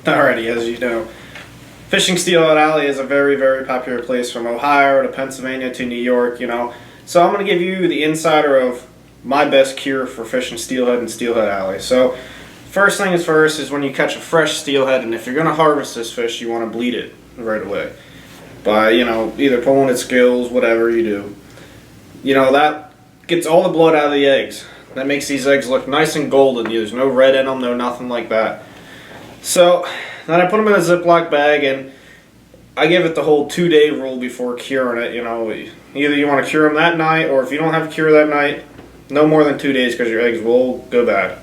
Alrighty, as you know, fishing Steelhead Alley is a very, very popular place from Ohio to Pennsylvania to New York, you know. So I'm going to give you the insider of my best cure for fishing steelhead in Steelhead Alley. So first thing is first is when you catch a fresh steelhead, and if you're going to harvest this fish, you want to bleed it right away. By, you know, either pulling its gills, whatever you do. You know, that gets all the blood out of the eggs. That makes these eggs look nice and golden. There's no red in them, no nothing like that. So then I put them in a Ziploc bag, and I give it the whole 2-day rule before curing it. You know, either you want to cure them that night, or if you don't have a cure that night, no more than 2 days because your eggs will go bad.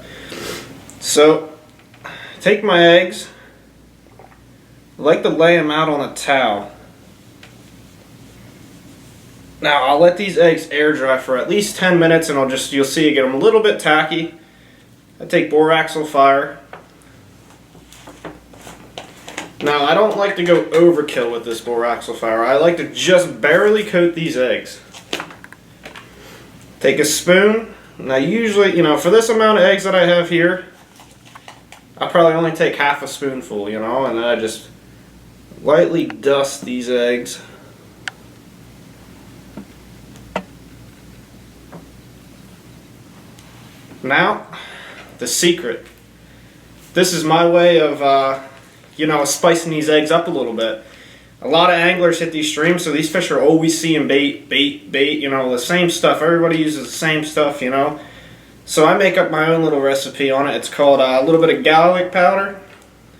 So take my eggs. I like to lay them out on a towel. Now I'll let these eggs air dry for at least 10 minutes, and you'll see I get them a little bit tacky. I take BorX O Fire. Now I don't like to go overkill with this BorX O Fire. I like to just barely coat these eggs. Take a spoon. Now usually, you know, for this amount of eggs that I have here, I'll probably only take half a spoonful, you know, and then I just lightly dust these eggs. Now, the secret. This is my way of, you know, spicing these eggs up a little bit. A lot of anglers hit these streams, so these fish are always seeing bait, you know, the same stuff. Everybody uses the same stuff, you know. So I make up my own little recipe on it. It's called a little bit of garlic powder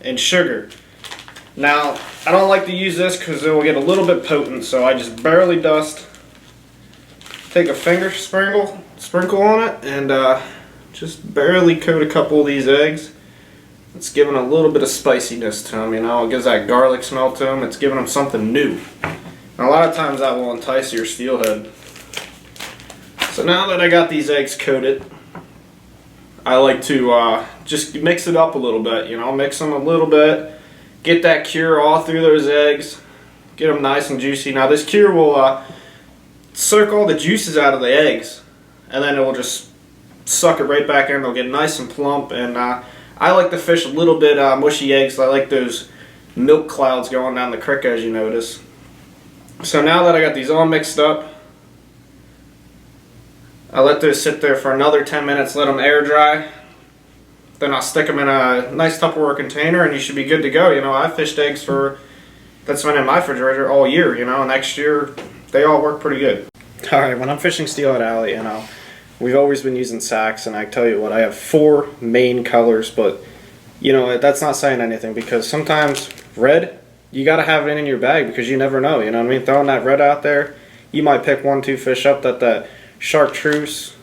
and sugar. Now, I don't like to use this because it will get a little bit potent, so I just barely dust. Take a finger sprinkle on it, and just barely coat a couple of these eggs. It's giving a little bit of spiciness to them, you know. It gives that garlic smell to them. It's giving them something new. And a lot of times that will entice your steelhead. So now that I got these eggs coated, I like to just mix it up a little bit, you know. Mix them a little bit. Get that cure all through those eggs. Get them nice and juicy. Now this cure will suck all the juices out of the eggs, and then it will just suck it right back in. They'll get nice and plump, and I like to fish a little bit mushy eggs. I like those milk clouds going down the creek, as you notice. So now that I got these all mixed up, I let those sit there for another 10 minutes, let them air dry. Then I'll stick them in a nice Tupperware container, and you should be good to go. You know, I fished eggs that's been in my refrigerator all year, you know. Next year, they all work pretty good. Alright, when I'm fishing Steelhead Alley, you know, we've always been using sacks, and I tell you what, I have 4 main colors, but, you know, that's not saying anything, because sometimes red, you got to have it in your bag, because you never know, you know what I mean? Throwing that red out there, you might pick 1-2 fish up that chartreuse,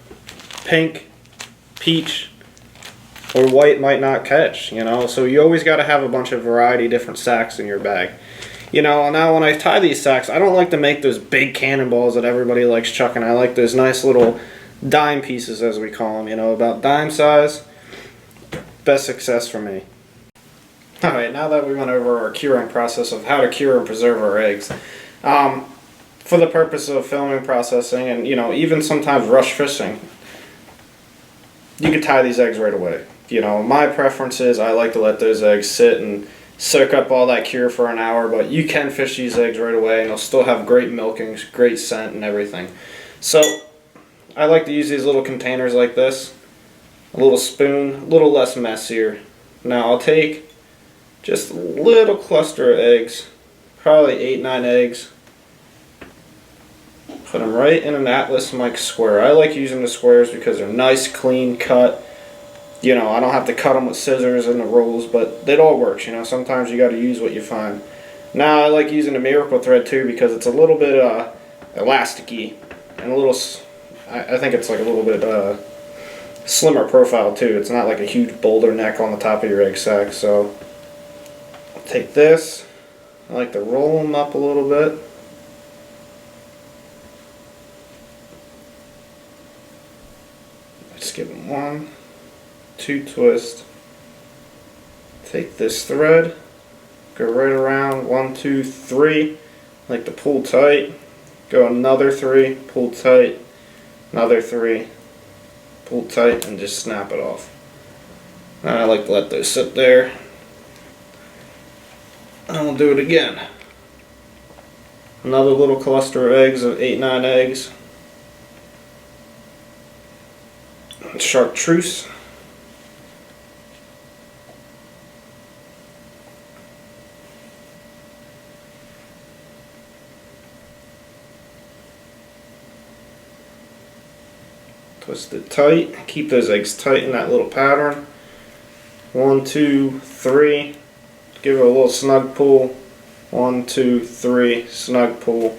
pink, peach, or white might not catch, you know? So you always got to have a bunch of variety, different sacks in your bag. You know, now when I tie these sacks, I don't like to make those big cannonballs that everybody likes chucking. I like those nice little dime pieces, as we call them, you know, about dime size. Best success for me. Alright, now that we went over our curing process of how to cure and preserve our eggs, for the purpose of filming, processing, and, you know, even sometimes rush fishing, you can tie these eggs right away. You know, my preference is I like to let those eggs sit and soak up all that cure for an hour, but you can fish these eggs right away, and they'll still have great milkings, great scent, and everything. So I like to use these little containers like this, a little spoon, a little less messier. Now I'll take just a little cluster of eggs, probably 8-9 eggs, put them right in an Atlas Mike square. I like using the squares because they're nice, clean cut. You know, I don't have to cut them with scissors and the rolls, but it all works, you know. Sometimes you got to use what you find. Now I like using the Miracle thread too, because it's a little bit elasticy and a little, I think it's like a little bit slimmer profile too. It's not like a huge boulder neck on the top of your egg sac. So I'll take this. I like to roll them up a little bit. Just give them 1-2 twists. Take this thread, go right around 1-2 3, like to pull tight. Go another 3, pull tight, another 3, pull tight, and just snap it off. And I like to let those sit there. And we'll do it again. Another little cluster of eggs of 8-9 eggs. Chartreuse. Twist it tight. Keep those eggs tight in that little pattern. 1, 2, 3. Give it a little snug pull. 1, 2, 3. Snug pull.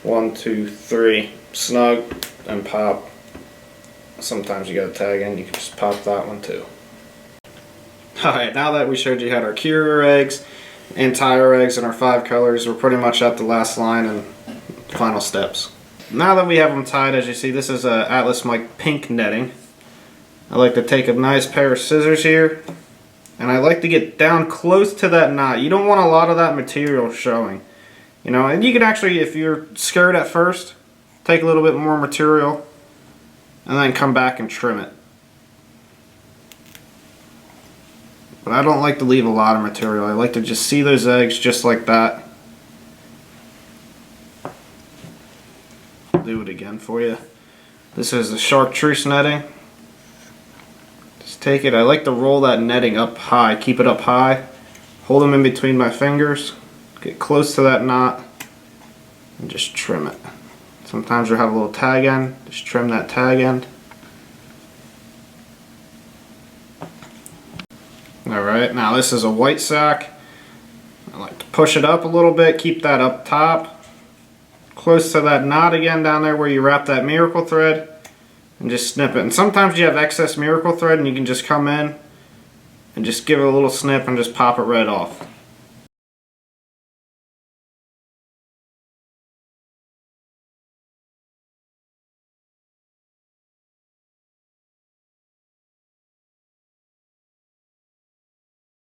1, 2, 3. Snug and pop. Sometimes you got a tag in, you can just pop that one too. Alright, now that we showed you how our carrier eggs and tire eggs and our 5 colors, we're pretty much at the last line and final steps. Now that we have them tied, as you see, this is Atlas Mike pink netting. I like to take a nice pair of scissors here, and I like to get down close to that knot. You don't want a lot of that material showing. You know, and you can actually, if you're scared at first, take a little bit more material and then come back and trim it. But I don't like to leave a lot of material. I like to just see those eggs just like that. I'll do it again for you. This is the chartreuse netting. Just take it. I like to roll that netting up high. Keep it up high. Hold them in between my fingers. Get close to that knot and just trim it. Sometimes you'll have a little tag end. Just trim that tag end. Alright, now this is a white sack. I like to push it up a little bit, keep that up top. Close to that knot again down there where you wrap that miracle thread. And just snip it. And sometimes you have excess miracle thread and you can just come in and just give it a little snip and just pop it right off.